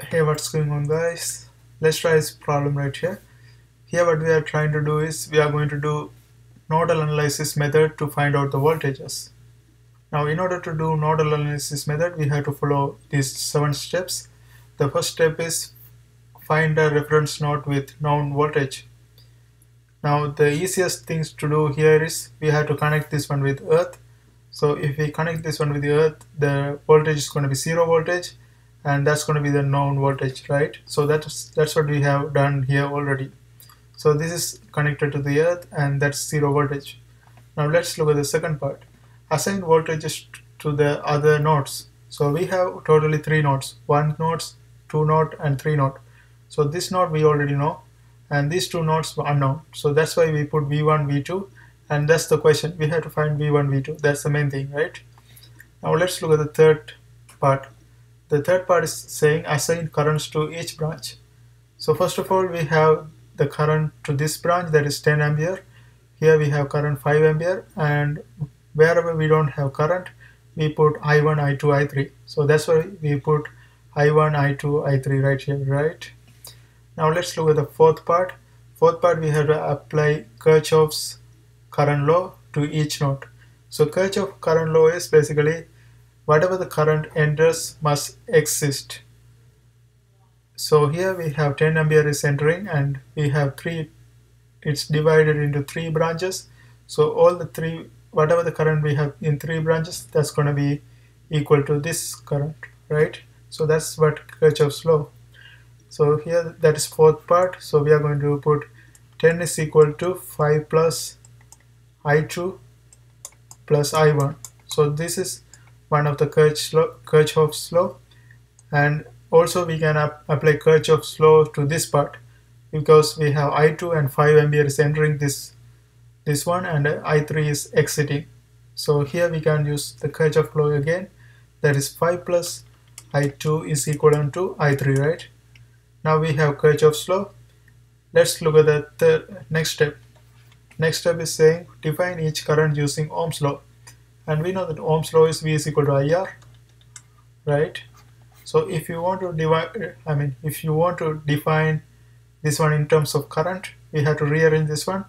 Hey, what's going on, guys? Let's try this problem right here. Here what we are trying to do is we are going to do nodal analysis method to find out the voltages. Now in order to do nodal analysis method, we have to follow these 7 steps. The first step is find a reference node with known voltage. Now the easiest things to do here is we have to connect this one with earth. So if we connect this one with the earth, the voltage is going to be 0 voltage, and that's going to be the known voltage, right? So that's what we have done here already. So this is connected to the earth, and that's 0 voltage. Now let's look at the second part. Assign voltages to the other nodes. So we have totally 3 nodes: 1 node, 2 node, and 3 node. So this node we already know, and these 2 nodes were unknown. So that's why we put V1, V2, and that's the question. We have to find V1, V2. That's the main thing, right? Now let's look at the third part. The third part is saying assign currents to each branch. So first of all, we have the current to this branch, that is 10 ampere. Here we have current 5 ampere, and wherever we don't have current, we put I1, I2, I3. So that's why we put I1, I2, I3 right here, right? Now let's look at the fourth part. Fourth part, we have to apply Kirchhoff's current law to each node. So Kirchhoff current law is basically whatever the current enters must exist. So here we have 10 ampere is entering, and we have 3, it's divided into 3 branches. So all the 3, whatever the current we have in 3 branches, that's going to be equal to this current, right? So that's what Kirchhoff's law. So here that is fourth part. So we are going to put 10 is equal to 5 plus I2 plus I1. So this is one of the Kirchhoff's law, and also we can apply Kirchhoff's law to this part, because we have I2 and 5 ampere is entering this one, and I3 is exiting. So here we can use the Kirchhoff law again, that is 5 plus I2 is equivalent to I3, right? Now we have Kirchhoff's law. Let's look at the next step. Next step is saying define each current using Ohm's law. And we know that Ohm's law is V is equal to IR, right? So if you want to if you want to define this one in terms of current, we have to rearrange this one.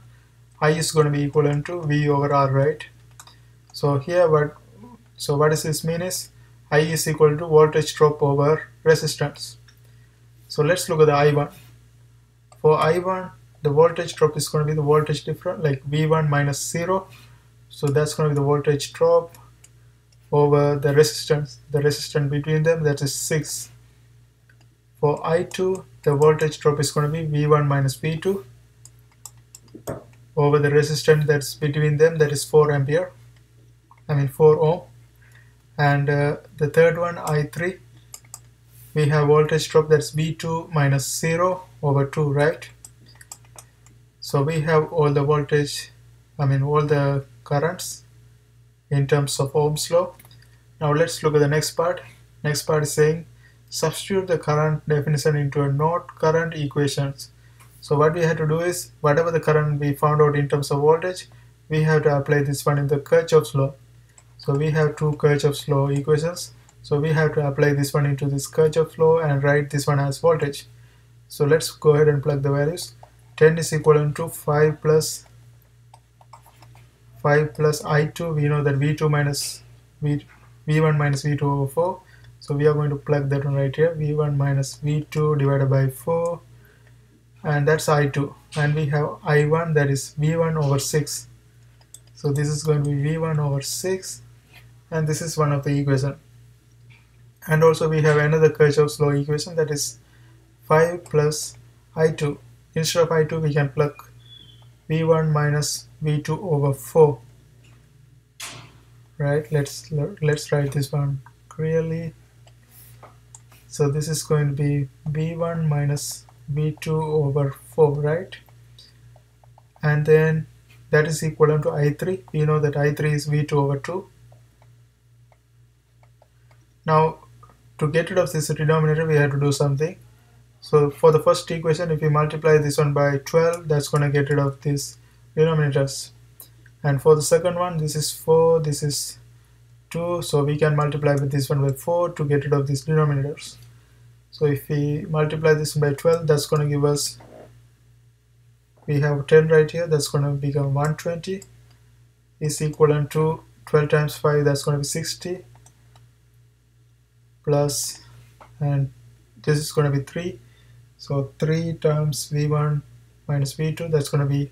I is going to be equivalent to V over R, right? So here what does this mean is I is equal to voltage drop over resistance. So let's look at the I1. For I1, the voltage drop is going to be the voltage difference, like V1 minus 0. So that's going to be the voltage drop over the resistance between them, that is 6. For I2, the voltage drop is going to be V1 minus V2 over the resistance that's between them, that is 4 ohm. And the third one, I3, we have voltage drop that's V2 minus 0 over 2, right? So we have all the voltage, all the currents in terms of Ohm's law. Now let's look at the next part. Next part is saying substitute the current definition into a node current equations. So what we have to do is whatever the current we found out in terms of voltage, we have to apply this one in the Kirchhoff's law. So we have 2 Kirchhoff's law equations. So we have to apply this one into this Kirchhoff's law and write this one as voltage. So let's go ahead and plug the values. 10 is equivalent to 5 plus I2. We know that V1 minus V2 over 4. So we are going to plug that one right here. V1 minus V2 divided by 4. And that's I2. And we have I1, that is V1 over 6. So this is going to be V1 over 6. And this is one of the equation. And also we have another Kirchhoff's law equation, that is 5 plus I2. Instead of I2, we can plug V1 minus V2 over 4. Right, let's write this one clearly. So this is going to be V1 minus V2 over 4, right? And then that is equivalent to I3. We know that I3 is V2 over 2. Now to get rid of this denominator, we have to do something. So for the first equation, if we multiply this one by 12, that's going to get rid of these denominators. And for the second one, this is 4, this is 2, so we can multiply with this one by 4 to get rid of these denominators. So if we multiply this by 12, that's going to give us, we have 10 right here, that's going to become 120 is equivalent to 12 times 5, that's going to be 60 plus, and this is going to be 3, so 3 times v1 minus v2, that's going to be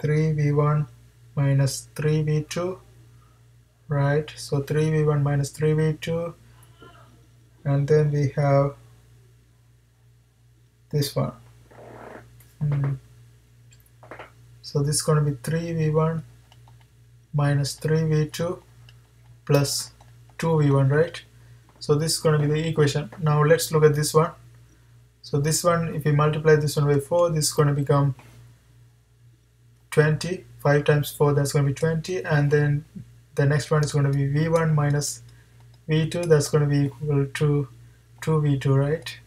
3v1 minus 3v2, right? So 3v1 minus 3v2, and then we have this one. So this is going to be 3v1 minus 3v2 plus 2v1, right? So this is going to be the equation. Now let's look at this one. So this one, if we multiply this one by 4, this is going to become 20. 5 times 4, that's going to be 20, and then the next one is going to be v1 minus v2, that's going to be equal to 2v2, right?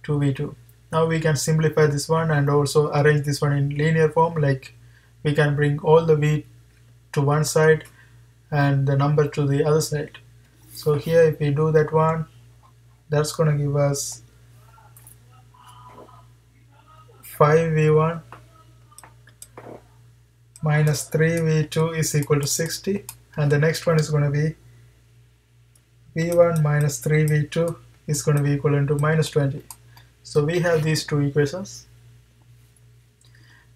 2v2. Now we can simplify this one and also arrange this one in linear form, like we can bring all the v to one side and the number to the other side. So here if we do that one, that's going to give us 5v1 minus 3v2 is equal to 60, and the next one is going to be v1 minus 3v2 is going to be equivalent to minus 20. So we have these two equations.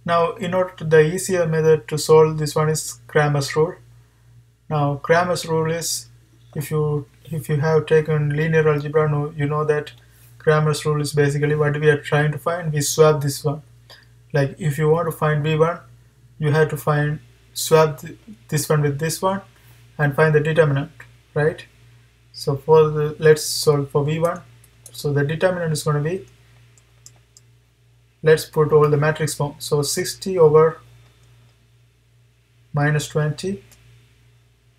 Now in order to, the easier method to solve this one is Kramer's rule. Now Kramer's rule is, if you have taken linear algebra, you know that Kramer's rule is basically what we are trying to find. We swap this one. Like if you want to find v1, you have to swap this one with this one and find the determinant, right? So let's solve for v1. So the determinant is going to be, let's put all the matrix form. So 60 over minus 20,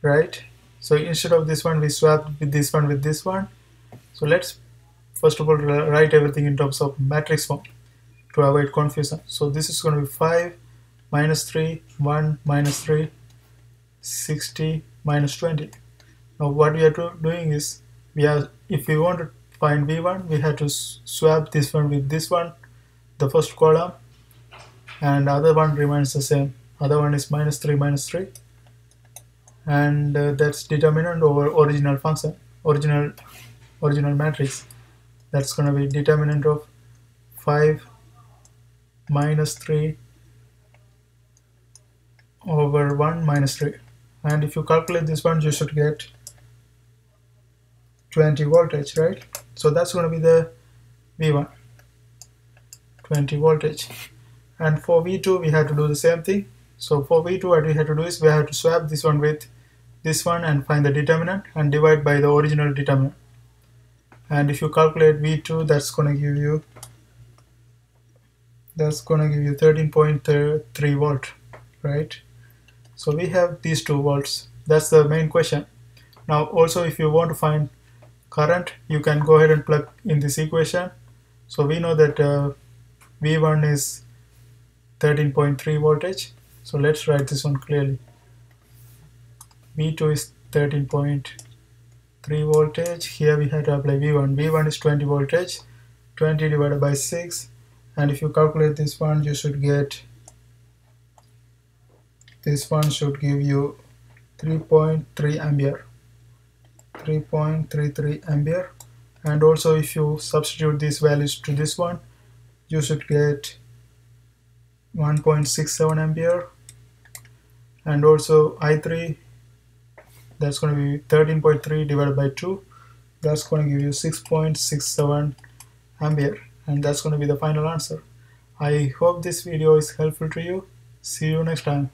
right? So instead of this one, we swap with this one with this one. So let's first of all write everything in terms of matrix form to avoid confusion. So this is going to be 5 minus 3, 1 minus 3, 60 minus 20. Now what we are doing is, if we want to find v1, we have to swap this one with this one, the first column, and the other one remains the same. Other one is minus 3 minus 3, and that's determinant over original function, original matrix. That's going to be determinant of 5 minus 3 over 1 minus 3, and if you calculate this one, you should get 20 voltage, right? So that's going to be the v1, 20 voltage. And for v2 we have to do the same thing. So for v2 what we have to do is, we have to swap this one with this one and find the determinant and divide by the original determinant. And if you calculate v2, that's going to give you 13.3 volt, right? So we have these 2 volts. That's the main question. Now also, if you want to find current, you can go ahead and plug in this equation. So we know that v1 is 13.3 voltage. So let's write this one clearly. v2 is 13.3 voltage. Here we have to apply v1. v1 is 20 voltage. 20 divided by 6, and if you calculate this one, you should get, this one should give you 3.3 ampere, 3.33 ampere. And also if you substitute these values to this one, you should get 1.67 ampere. And also I3, that's going to be 13.3 divided by 2, that's going to give you 6.67 ampere, and that's going to be the final answer. I hope this video is helpful to you. See you next time.